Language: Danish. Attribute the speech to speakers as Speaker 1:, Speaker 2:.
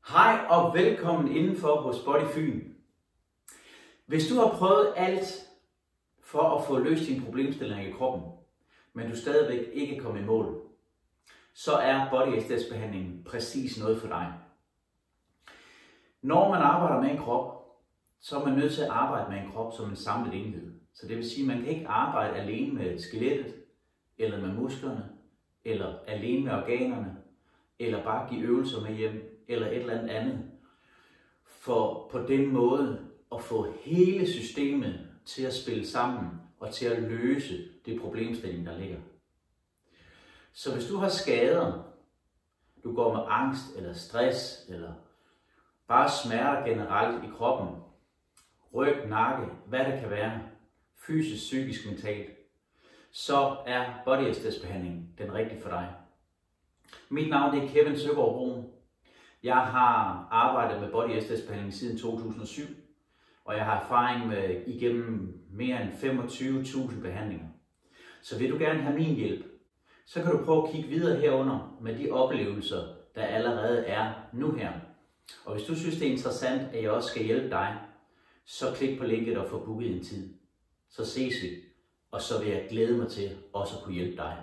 Speaker 1: Hej og velkommen indenfor hos Body Fyn. Hvis du har prøvet alt for at få løst dine problemstillinger i kroppen, men du stadigvæk ikke er kommet i mål, så er Body Aesthetics behandlingen præcis noget for dig. Når man arbejder med en krop, så er man nødt til at arbejde med en krop som en samlet enhed. Så det vil sige, at man kan ikke arbejde alene med skelettet, eller med musklerne, eller alene med organerne, eller bare give øvelser med hjem, eller et eller andet. For på den måde at få hele systemet til at spille sammen og til at løse det problemstilling, der ligger. Så hvis du har skader, du går med angst eller stress, eller bare smerter generelt i kroppen, ryg, nakke, hvad det kan være, fysisk, psykisk, mentalt, så er Body Aesthetics behandling den rigtige for dig. Mit navn er Kevin Søgaard Bruun. Jeg har arbejdet med Body Aesthetics behandling siden 2007, og jeg har erfaring med igennem mere end 25.000 behandlinger. Så vil du gerne have min hjælp, så kan du prøve at kigge videre herunder med de oplevelser, der allerede er nu her. Og hvis du synes, det er interessant, at jeg også skal hjælpe dig, så klik på linket og få booket en tid. Så ses vi, og så vil jeg glæde mig til også at kunne hjælpe dig.